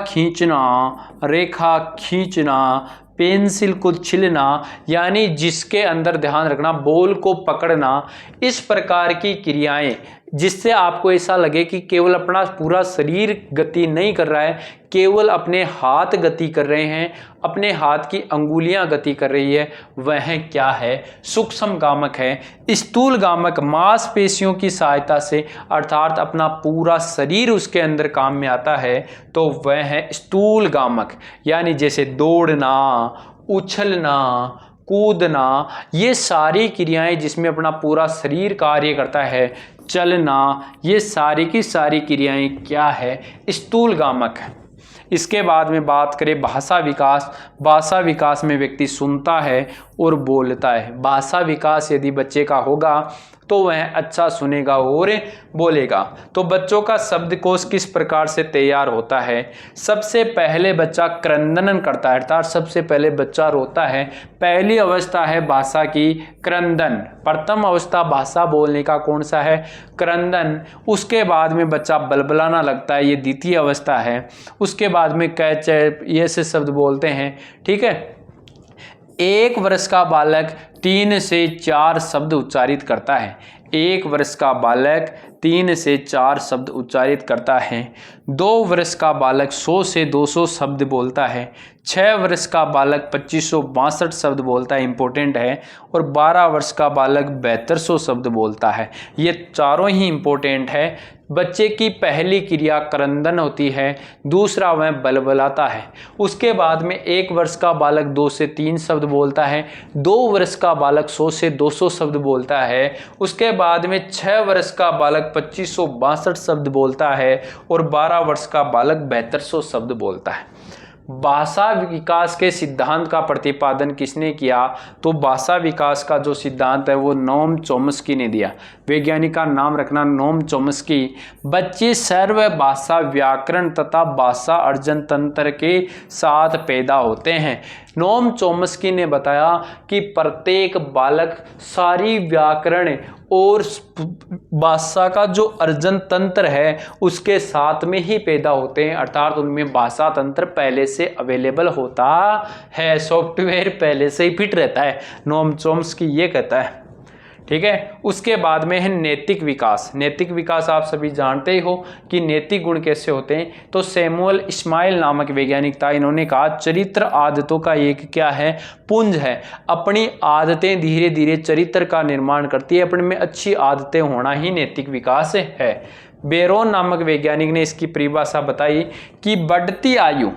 खींचना, पेंसिल को छीलना, यानी जिसके अंदर ध्यान रखना बॉल को पकड़ना, इस प्रकार की क्रियाएं जिससे आपको ऐसा लगे कि केवल अपना पूरा शरीर गति नहीं कर रहा है, केवल अपने हाथ गति कर रहे हैं, अपने हाथ की अंगुलियां गति कर रही है, वह क्या है? सूक्ष्म गामक है। स्थूल गामक मांसपेशियों की सहायता से अर्थात अपना पूरा शरीर उसके अंदर काम में आता है, तो वह है स्थूल गामक। यानी जैसे दौड़ना, उछलना, कूदना, ये सारी क्रियाएं जिसमें अपना पूरा शरीर कार्य करता है, चलना, ये सारी की सारी क्रियाएं क्या है? स्थूल गामक है। इसके बाद में बात करें भाषा विकास। भाषा विकास में व्यक्ति सुनता है और बोलता है। भाषा विकास यदि बच्चे का होगा तो वह अच्छा सुनेगा और बोलेगा। तो बच्चों का शब्दकोश किस प्रकार से तैयार होता है? सबसे पहले बच्चा क्रंदन करता है, अर्थात सबसे पहले बच्चा रोता है। पहली अवस्था है भाषा की क्रंदन। प्रथम अवस्था भाषा बोलने का कौन सा है? क्रंदन। उसके बाद में बच्चा बलबलाना लगता है, ये द्वितीय अवस्था है। उसके बाद में कैच, ये से शब्द बोलते हैं। ठीक है। 1 वर्ष का बालक 3 से 4 शब्द उच्चारित करता है। 1 वर्ष का बालक 3 से 4 शब्द उच्चारित करता है। 2 वर्ष का बालक 100 से 200 शब्द बोलता है। 6 वर्ष का बालक 2562 शब्द बोलता है, इंपॉर्टेंट है। और 12 वर्ष का बालक 7200 शब्द बोलता है। ये चारों ही इंपॉर्टेंट है। बच्चे की पहली क्रिया क्रंदन होती है, दूसरा वह बलबलाता है। उसके बाद में 1 वर्ष का बालक 2 से 3 शब्द बोलता है। 2 वर्ष का बालक 100 से 200 शब्द बोलता है। उसके बाद में 6 वर्ष का बालक 2562 शब्द बोलता है और 12 वर्ष का बालक 7200 शब्द बोलता है। भाषा विकास के सिद्धांत का प्रतिपादन किसने किया? तो भाषा विकास का जो सिद्धांत है वो नोम चॉम्स्की ने दिया। वैज्ञानिक का नाम रखना नोम चॉम्स्की। बच्चे सर्व भाषा व्याकरण तथा भाषा अर्जन तंत्र के साथ पैदा होते हैं। नोम चॉम्स्की ने बताया कि प्रत्येक बालक सारी व्याकरण और भाषा का जो अर्जन तंत्र है उसके साथ में ही पैदा होते हैं, अर्थात उनमें भाषा तंत्र पहले से अवेलेबल होता है, सॉफ्टवेयर पहले से ही फिट रहता है। नोम चॉम्स्की ये कहता है। ठीक है। उसके बाद में है नैतिक विकास। नैतिक विकास आप सभी जानते ही हो कि नैतिक गुण कैसे होते हैं। तो सैमुअल इस्माइल नामक वैज्ञानिक था, इन्होंने कहा चरित्र आदतों का एक क्या है? पुंज है। अपनी आदतें धीरे धीरे चरित्र का निर्माण करती है, अपने में अच्छी आदतें होना ही नैतिक विकास है। बेरोन नामक वैज्ञानिक ने इसकी परिभाषा बताई कि बढ़ती आयु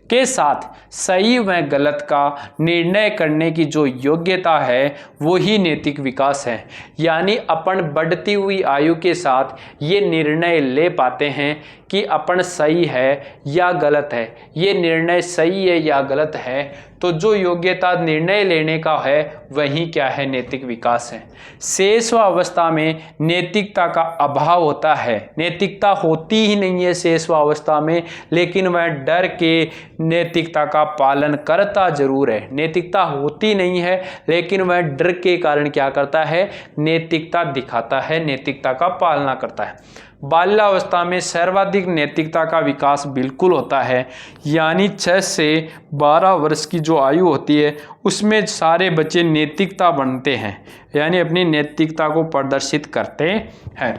के साथ सही व गलत का निर्णय करने की जो योग्यता है वो ही नैतिक विकास है। यानी अपन बढ़ती हुई आयु के साथ ये निर्णय ले पाते हैं कि अपन सही है या गलत है, ये निर्णय सही है या गलत है। तो जो योग्यता निर्णय लेने का है वही क्या है? नैतिक विकास है। शेष अवस्था में नैतिकता का अभाव होता है। नैतिकता होती ही नहीं है शेष अवस्था में, लेकिन वह डर के नैतिकता का पालन करता जरूर है। नैतिकता होती नहीं है लेकिन वह डर के कारण क्या करता है? नैतिकता दिखाता है, नैतिकता का पालना करता है। बाल्यावस्था में सर्वाधिक नैतिकता का विकास बिल्कुल होता है, यानी 6 से 12 वर्ष की जो आयु होती है उसमें सारे बच्चे नैतिकता बनते हैं, यानी अपनी नैतिकता को प्रदर्शित करते हैं।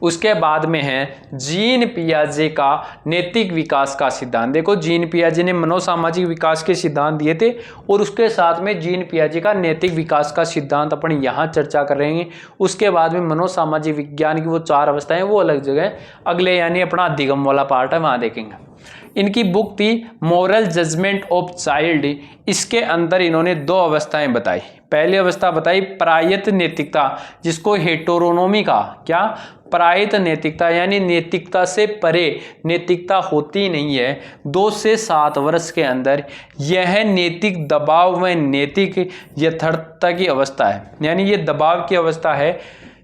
उसके बाद में है जीन पियाजे का नैतिक विकास का सिद्धांत। देखो जीन पियाजे ने मनोसामाजिक विकास के सिद्धांत दिए थे और उसके साथ में जीन पियाजे का नैतिक विकास का सिद्धांत अपन यहाँ चर्चा कर रहे हैं। उसके बाद में मनोसामाजिक विज्ञान की वो 4 अवस्थाएं वो अलग जगह अगले यानी अपना अधिगम वाला पार्ट है वहाँ देखेंगे। इनकी बुक थी मॉरल जजमेंट ऑफ चाइल्ड। इसके अंदर इन्होंने 2 अवस्थाएं बताई। पहली अवस्था बताई प्रायत नैतिकता, जिसको हेटेरोनोमी का क्या? प्रायत नैतिकता, यानी नैतिकता से परे नैतिकता होती नहीं है। 2 से 7 वर्ष के अंदर यह नैतिक दबाव व नैतिक यथार्थता की अवस्था है, यानी ये दबाव की अवस्था है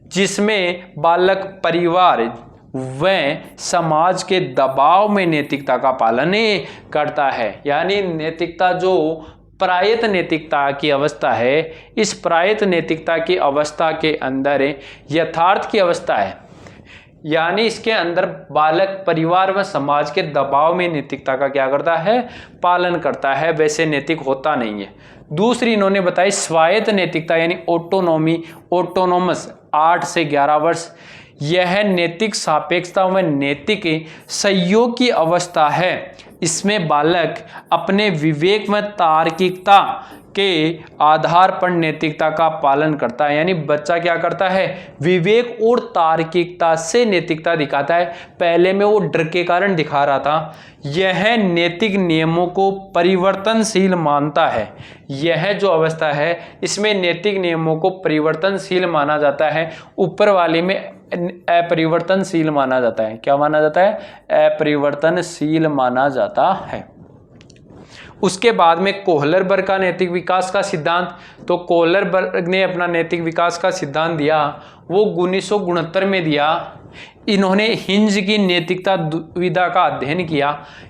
जिसमें बालक परिवार व समाज के दबाव में नैतिकता का पालन करता है। यानी नैतिकता जो प्रायत नैतिकता की अवस्था है, इस प्रायत नैतिकता की अवस्था के अंदर यथार्थ की अवस्था है। यानी इसके अंदर बालक परिवार व समाज के दबाव में नैतिकता का क्या करता है, पालन करता है, वैसे नैतिक होता नहीं है। दूसरी इन्होंने बताई स्वायत्त नैतिकता यानी ऑटोनॉमी, ऑटोनोमस 8 से 11 वर्ष। यह नैतिक सापेक्षता व नैतिक सहयोग की अवस्था है। इसमें बालक अपने विवेक व तार्किकता के आधार पर नैतिकता का पालन करता है। यानी बच्चा क्या करता है, विवेक और तार्किकता से नैतिकता दिखाता है। पहले में वो डर के कारण दिखा रहा था। यह नैतिक नियमों को परिवर्तनशील मानता है। यह जो अवस्था है इसमें नैतिक नियमों को परिवर्तनशील माना जाता है। ऊपर वाले में अपरिवर्तनशील माना जाता है। क्या माना जाता है, अपरिवर्तनशील माना जाता है। उसके बाद में कोहलरबर्ग का नैतिक विकास का सिद्धांत। तो कोहलरबर्ग ने अपना नैतिक विकास का सिद्धांत दिया, वो 1969 में दिया। इन्होंने हिंज की नैतिकता दुविधा का अध्ययन किया।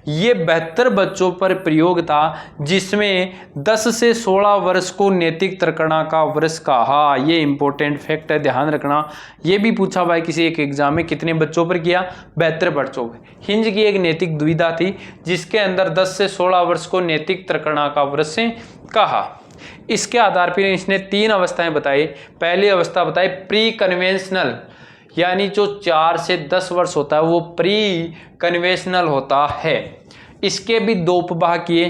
ये 72 बच्चों पर प्रयोग था, जिसमें 10 से 16 वर्ष को नैतिक तर्कणा का वर्ष कहा। ये इंपॉर्टेंट फैक्ट है, ध्यान रखना। ये भी पूछा भाई किसी एक एग्जाम में, कितने बच्चों पर किया, 72 बच्चों पर। हिंज की एक नैतिक दुविधा थी जिसके अंदर 10 से 16 वर्ष को नैतिक तर्कणा का वर्ष कहा। इसके आधार पर इसने 3 अवस्थाएं बताई। पहली अवस्था बताई प्री कन्वेंशनल, यानी जो 4 से 10 वर्ष होता है वो प्री कन्वेंशनल होता है। इसके भी 2 उपभाग किए।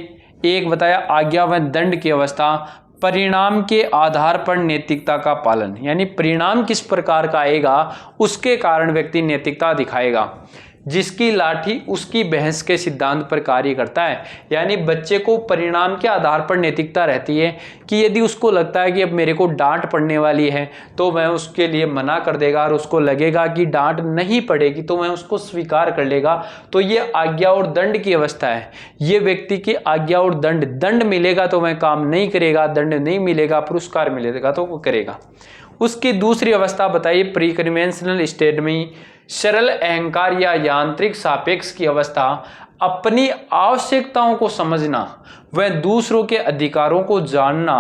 एक बताया आज्ञा व दंड की अवस्था, परिणाम के आधार पर नैतिकता का पालन, यानी परिणाम किस प्रकार का आएगा उसके कारण व्यक्ति नैतिकता दिखाएगा। जिसकी लाठी उसकी भैंस के सिद्धांत पर कार्य करता है। यानी बच्चे को परिणाम के आधार पर नैतिकता रहती है कि यदि उसको लगता है कि अब मेरे को डांट पड़ने वाली है तो वह उसके लिए मना कर देगा, और उसको लगेगा कि डांट नहीं पड़ेगी तो वह उसको स्वीकार कर लेगा। तो ये आज्ञा और दंड की अवस्था है। ये व्यक्ति की आज्ञा और दंड मिलेगा तो वह काम नहीं करेगा, दंड नहीं मिलेगा, पुरस्कार मिलेगा तो वो करेगा। उसकी दूसरी अवस्था बताइए प्री कन्वेंशनल स्टेट में सरल अहंकार या यांत्रिक सापेक्ष की अवस्था, अपनी आवश्यकताओं को समझना व दूसरों के अधिकारों को जानना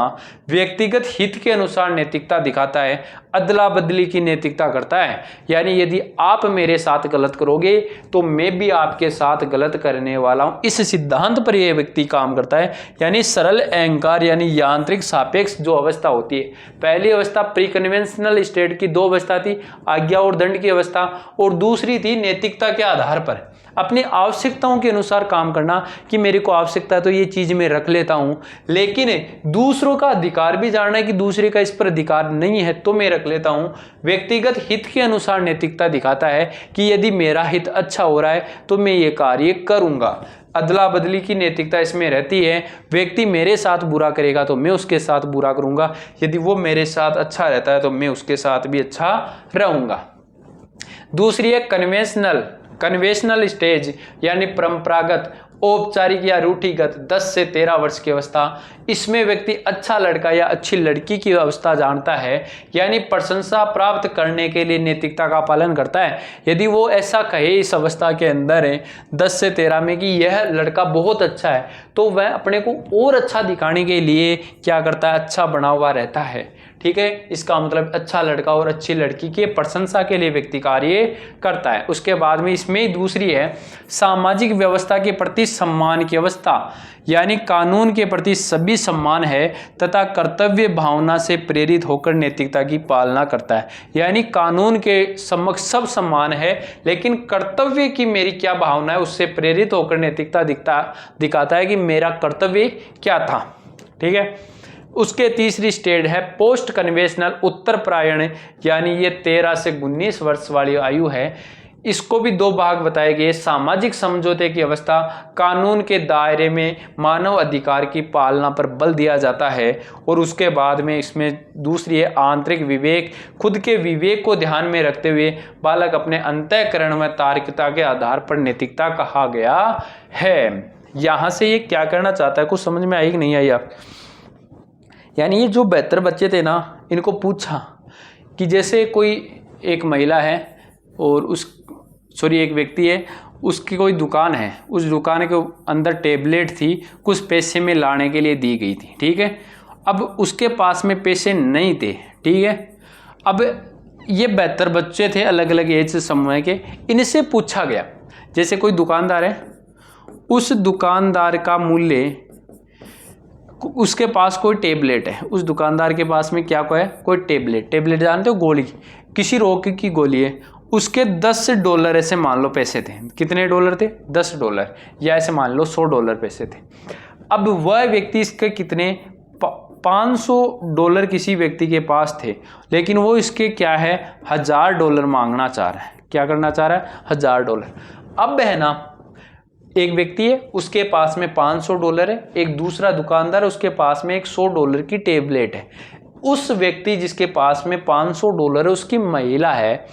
व्यक्तिगत हित के अनुसार नैतिकता दिखाता है, अदला बदली की नैतिकता करता है। यानी यदि आप मेरे साथ गलत करोगे तो मैं भी आपके साथ गलत करने वाला हूं, इस सिद्धांत पर यह व्यक्ति काम करता है। यानी सरल अहंकार यानी यांत्रिक सापेक्ष जो अवस्था होती है। पहली अवस्था प्री कन्वेंशनल स्टेट की 2 अवस्था थी, आज्ञा और दंड की अवस्था, और दूसरी थी नैतिकता के आधार पर अपनी आवश्यकताओं के अनुसार काम करना कि मेरे को आवश्यकता है तो ये चीज मैं रख लेता हूं, लेकिन दूसरों का अधिकार भी जानना है कि दूसरे का इस पर अधिकार नहीं है तो मैं रख लेता हूं। व्यक्तिगत हित के अनुसार नैतिकता दिखाता है कि यदि मेरा हित अच्छा हो रहा है तो मैं ये कार्य करूंगा। अदला बदली की नैतिकता इसमें रहती है, व्यक्ति मेरे साथ बुरा करेगा तो मैं उसके साथ बुरा करूंगा, यदि वो मेरे साथ अच्छा रहता है तो मैं उसके साथ भी अच्छा रहूंगा। दूसरी है कन्वेंशनल स्टेज यानी परंपरागत, औपचारिक या रूढ़िगत 10 से 13 वर्ष की अवस्था। इसमें व्यक्ति अच्छा लड़का या अच्छी लड़की की अवस्था जानता है, यानी प्रशंसा प्राप्त करने के लिए नैतिकता का पालन करता है। यदि वो ऐसा कहे इस अवस्था के अंदर है 10 से 13 में कि यह लड़का बहुत अच्छा है, तो वह अपने को और अच्छा दिखाने के लिए क्या करता है, अच्छा बना हुआ रहता है। ठीक है, इसका मतलब अच्छा लड़का और अच्छी लड़की की प्रशंसा के लिए व्यक्ति कार्य करता है। उसके बाद में इसमें दूसरी है सामाजिक व्यवस्था के प्रति सम्मान की अवस्था, यानी कानून के प्रति सभी सम्मान है तथा कर्तव्य भावना से प्रेरित होकर नैतिकता की पालना करता है। यानी कानून के समक्ष सब सम्मान है, लेकिन कर्तव्य की मेरी क्या भावना है उससे प्रेरित होकर नैतिकता दिखाता है कि मेरा कर्तव्य क्या था। ठीक है। उसके तीसरी स्टेज है पोस्ट कन्वेंशनल उत्तरपरायण, यानी ये 13 से 19 वर्ष वाली आयु है। इसको भी 2 भाग बताए गए। सामाजिक समझौते की अवस्था, कानून के दायरे में मानव अधिकार की पालना पर बल दिया जाता है। और उसके बाद में इसमें दूसरी है आंतरिक विवेक, खुद के विवेक को ध्यान में रखते हुए बालक अपने अंतःकरण में तार्किकता के आधार पर नैतिकता कहा गया है। यहाँ से ये क्या करना चाहता है, कुछ समझ में आई कि नहीं आई आप? यानी ये जो 72 बच्चे थे ना, इनको पूछा कि जैसे कोई एक महिला है और एक व्यक्ति है, उसकी कोई दुकान है, उस दुकान के अंदर टेबलेट थी, कुछ पैसे में लाने के लिए दी गई थी। ठीक है। अब उसके पास में पैसे नहीं थे। ठीक है। अब ये 72 बच्चे थे अलग अलग एज समूह के। इनसे पूछा गया, जैसे कोई दुकानदार है, उस दुकानदार का मूल्य, उसके पास कोई टेबलेट है, उस दुकानदार के पास में क्या कोई है, कोई टेबलेट, टेबलेट जानते हो, गोली, किसी रोग की गोली है, उसके $10 ऐसे मान लो पैसे थे। कितने डॉलर थे? $10, या ऐसे मान लो $100 पैसे थे। अब वह व्यक्ति इसके कितने $500 किसी व्यक्ति के पास थे, लेकिन वो इसके क्या है $1000 मांगना चाह रहा है। क्या करना चाह रहा है? $1000। अब है ना, एक व्यक्ति है उसके पास में $500 है, एक दूसरा दुकानदार उसके पास में एक $100 की टेबलेट है। उस व्यक्ति जिसके पास में $500 है, उसकी महिला है,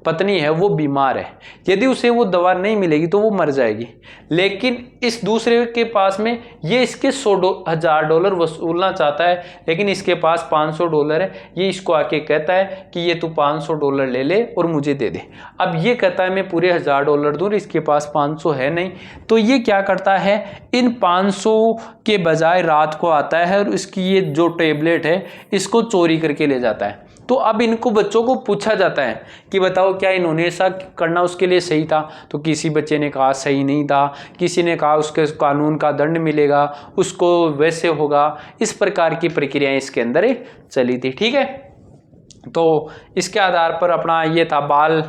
पत्नी है, वो बीमार है, यदि उसे वो दवा नहीं मिलेगी तो वो मर जाएगी। लेकिन इस दूसरे के पास में ये इसके $1000 वसूलना चाहता है, लेकिन इसके पास $500 है। ये इसको आके कहता है कि ये तू $500 ले ले और मुझे दे दे। अब ये कहता है मैं पूरे $1000 दूँ, इसके पास 500 है नहीं, तो ये क्या करता है, इन 500 के बजाय रात को आता है और इसकी ये जो टेबलेट है इसको चोरी करके ले जाता है। तो अब इनको बच्चों को पूछा जाता है कि बताओ क्या इन्होंने ऐसा करना उसके लिए सही था? तो किसी बच्चे ने कहा सही नहीं था, किसी ने कहा उसके कानून का दंड मिलेगा, उसको वैसे होगा। इस प्रकार की प्रक्रियाएं इसके अंदर चली थी। ठीक है, तो इसके आधार पर अपना ये था बाल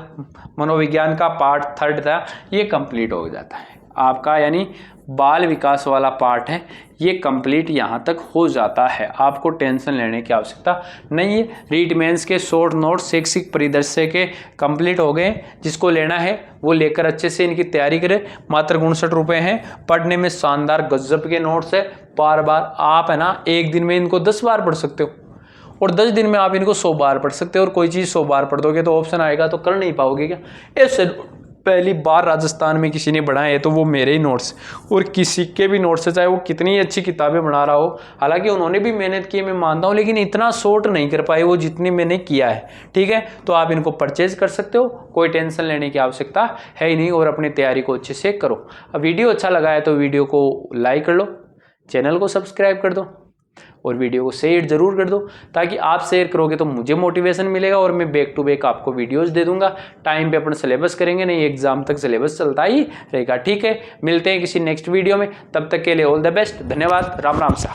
मनोविज्ञान का पार्ट 3 था, ये कंप्लीट हो जाता है आपका, यानी बाल विकास वाला पार्ट है ये कंप्लीट यहाँ तक हो जाता है। आपको टेंशन लेने की आवश्यकता नहीं है। रीट मेंस के शॉर्ट नोट शैक्षिक परिदृश्य के कंप्लीट हो गए। जिसको लेना है वो लेकर अच्छे से इनकी तैयारी करें। मात्र 59 रुपये हैं। पढ़ने में शानदार गजब के नोट्स है। बार बार आप है ना, एक दिन में इनको 10 बार पढ़ सकते हो और 10 दिन में आप इनको 100 बार पढ़ सकते हो। और कोई चीज़ 100 बार पढ़ दोगे तो ऑप्शन आएगा तो कर नहीं पाओगे क्या? ऐसे पहली बार राजस्थान में किसी ने बढ़ाए तो वो मेरे ही नोट्स, और किसी के भी नोट्स से, चाहे वो कितनी अच्छी किताबें बना रहा हो, हालांकि उन्होंने भी मेहनत की मैं मानता हूँ, लेकिन इतना शॉर्ट नहीं कर पाए वो जितनी मैंने किया है। ठीक है, तो आप इनको परचेज कर सकते हो, कोई टेंशन लेने की आवश्यकता है ही नहीं, और अपनी तैयारी को अच्छे से करो। अब वीडियो अच्छा लगा है तो वीडियो को लाइक कर लो, चैनल को सब्सक्राइब कर दो और वीडियो को शेयर जरूर कर दो, ताकि आप शेयर करोगे तो मुझे मोटिवेशन मिलेगा और मैं बैक टू बैक आपको वीडियोस दे दूंगा। टाइम पे अपन सिलेबस करेंगे, नहीं एग्जाम तक सिलेबस चलता ही रहेगा। ठीक है, मिलते हैं किसी नेक्स्ट वीडियो में, तब तक के लिए ऑल द बेस्ट। धन्यवाद। राम राम सा।